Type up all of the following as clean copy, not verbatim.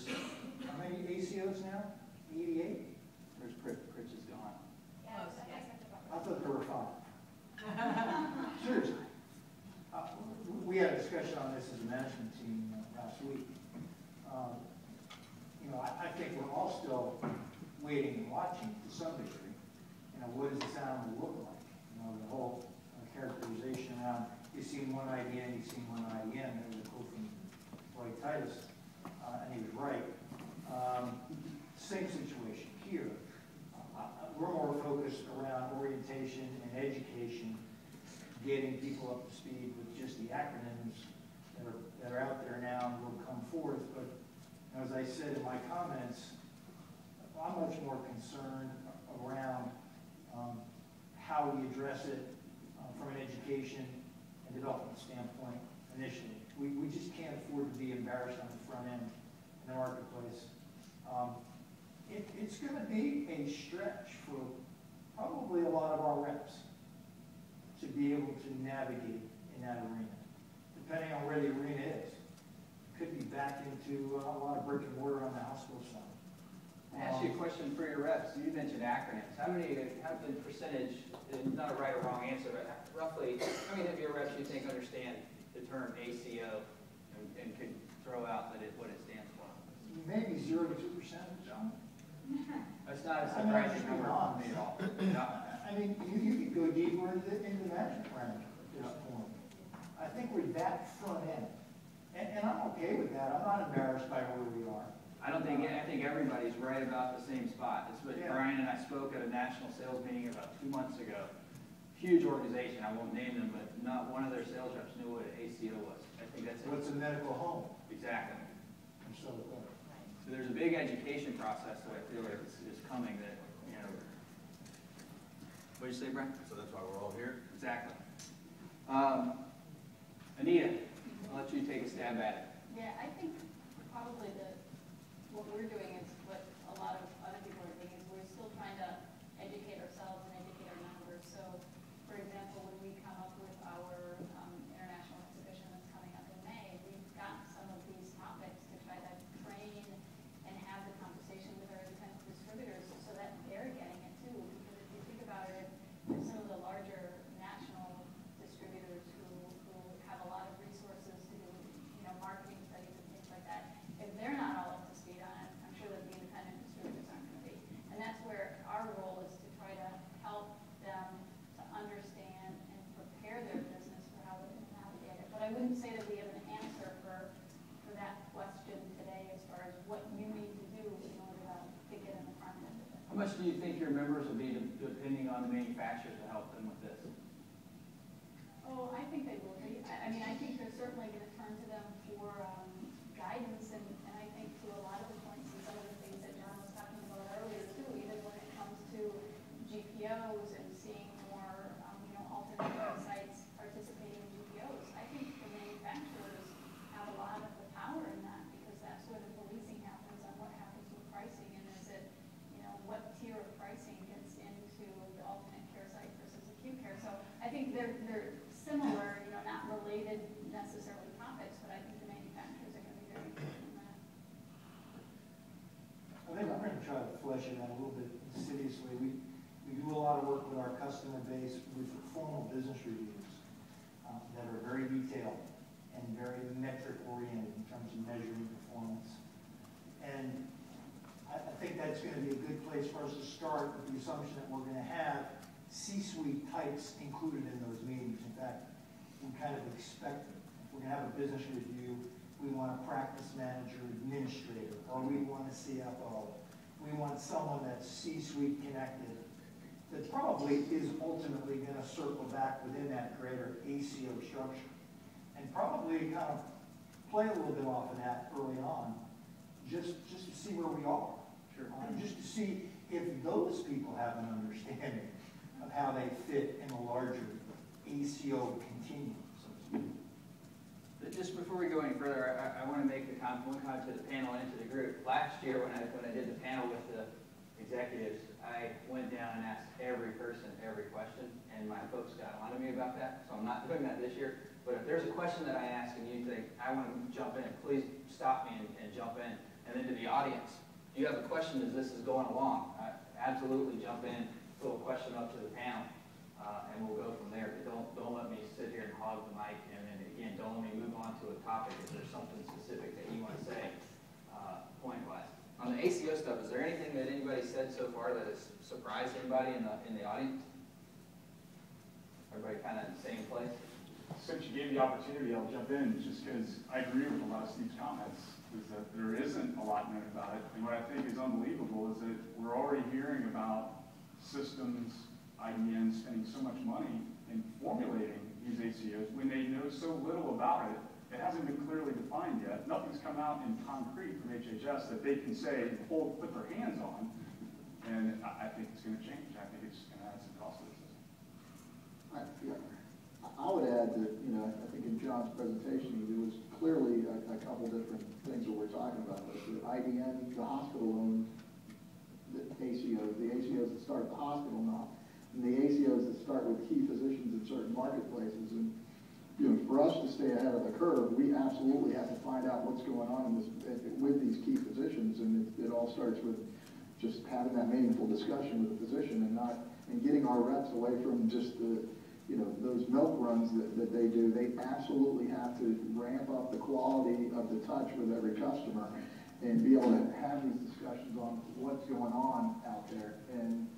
There's, how many ACOs now? 88? Where's Pritch is gone. Yeah, I thought there were 5. Seriously. We had a discussion on this as a management team last week. You know, I think we're all still waiting and watching to some degree. You know, what does this animal look like? You know, the whole characterization around, you've seen one IDN, you've seen one IDN. There was a quote from Roy Titus, and he was right. Same situation here. We're more focused around orientation and education, getting people up to speed with just the acronyms that are out there now and will come forth. But as I said in my comments, I'm much more concerned around how we address it from an education and development standpoint initially. We just can't afford to be embarrassed on the front end in the marketplace. It's going to be a stretch for probably a lot of our reps to be able to navigate in that arena, depending on where the arena is. It could be back into a lot of brick and mortar on the hospital side. I ask you a question for your reps. You mentioned acronyms. How the percentage, not a right or wrong answer, but roughly, how many of your reps you think understand the term ACO and could throw out what it stands for? Maybe 0 to 2%, John. That's not a surprising number for me at all. No. I mean, you could go deeper into the management parameter at this point. I think we're that front end. And I'm okay with that. I'm not embarrassed by where we are. I think everybody's right about the same spot. It's what Brian and I spoke at a national sales meeting about 2 months ago. Huge organization, I won't name them, but not one of their sales reps knew what an ACO was. I think that's it. What's a medical home? Exactly. So there's a big education process that I feel like is coming that, you know. What did you say, Brian? So that's why we're all here? Exactly. Anita, I'll let you take a stab at it. Yeah, I think probably what we're doing is what a lot of other people are doing is we're still trying to educate ourselves and educate our members. So, for example, when we come up with our international exhibition that's coming up in May, we've got some of these topics to try to train and have the conversation with our independent distributors so that they're getting it too. Because if you think about it, there's some of the larger national distributors who have a lot of resources to do, you know, marketing studies and things like that. If they're not all up to speed on it, I'm sure that the independent distributors aren't going to be. And that's where our role is to try to help them to understand and prepare their business for how they're going to navigate it. But I wouldn't say that we have an answer for that question today as far as what you need to do in order to get in the front end of it. How much do you think your members will be depending on the manufacturers to help them with this? Oh, I think they will be. I mean, I think they're certainly going to turn to them for guidance, and I think to a lot of the points and some of the things that John was talking about earlier too, even when it comes to GPOs and seeing more, you know, alternate sites participating in GPOs. I think the manufacturers have a lot of the power in that because that's where the policing happens on what happens with pricing, and is it, you know, what tier of pricing gets into the alternate care site versus acute care. So I think they're similar, you know, not related necessarily topics, but I think the manufacturers are going to be very important in that. I think I'm going to try to flesh it out a little bit insidiously. We do a lot of work with our customer base with formal business reviews that are very detailed and very metric oriented in terms of measuring performance. And I think that's going to be a good place for us to start with the assumption that we're going to have C-suite types included in those meetings. In fact, we kind of expect it. If we're going to have a business review, we want a practice manager, administrator, or we want a CFO. We want someone that's C-suite connected that probably is ultimately going to circle back within that greater ACO structure and probably kind of play a little bit off of that early on just to see where we are. Sure. Just to see if those people have an understanding of how they fit in a larger ACO continuum, so to speak. Just before we go any further, I want to make one comment to the panel and to the group. Last year, when I did the panel with the executives, I went down and asked every person every question, and my folks got on to me about that. So I'm not doing that this year. But if there's a question that I ask and you think I want to jump in, please stop me and jump in. And then to the audience, do you have a question as this is going along? Absolutely jump in, throw a question up to the panel, and we'll go from there. But don't let me sit here and hog the mic, and then again, don't let me move on to a topic if there's something specific that you want to say, point-wise. On the ACO stuff, is there anything that anybody said so far that has surprised anybody in the audience? Everybody kind of in the same place? Since you gave the opportunity, I'll jump in just because I agree with a lot of Steve's comments, is that there isn't a lot known about it. And what I think is unbelievable is that we're already hearing about systems, IDNs spending so much money in formulating these ACOs when they know so little about it. It hasn't been clearly defined yet. Nothing's come out in concrete from HHS that they can say, put their hands on. And I think it's going to change. I think it's going to add some cost to the system. I would add that, I think in John's presentation, there was clearly a couple different things that we're talking about. The IDN, the hospital-owned ACOs, the ACOs that start at the hospital now, and the ACOs that start with key physicians in certain marketplaces. And for us to stay ahead of the curve, we absolutely have to find out what's going on with these key physicians, and it all starts with just having that meaningful discussion with the physician and getting our reps away from just those milk runs that they do. They absolutely have to ramp up the quality of the touch with every customer and be able to have these discussions on what's going on out there. And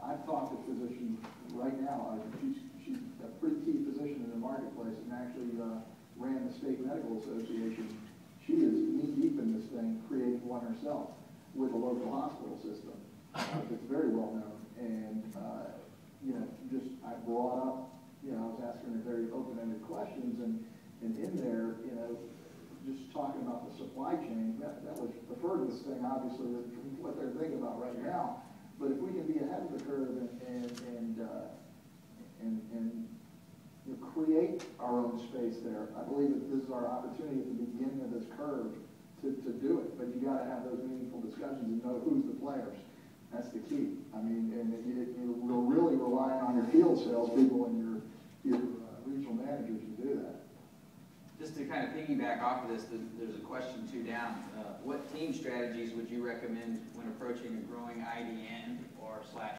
I've talked to physicians right now. She's a pretty key physician in the marketplace and actually ran the State Medical Association. She is knee-deep in this thing, creating one herself with a local hospital system. It's very well known. And I brought up, I was asking her very open-ended questions, and in there, just talking about the supply chain, that was the furthest thing, obviously, from what they're thinking about right now. But if we can be ahead of the curve and create our own space there, I believe that this is our opportunity at the beginning of this curve to do it. But you got to have those meaningful discussions and know who's the players. That's the key. I mean, and you're really relying on your field salespeople and your regional managers to do that. Just to kind of piggyback off of this, there's a question two down. What team strategies would you recommend when approaching a growing IDN or /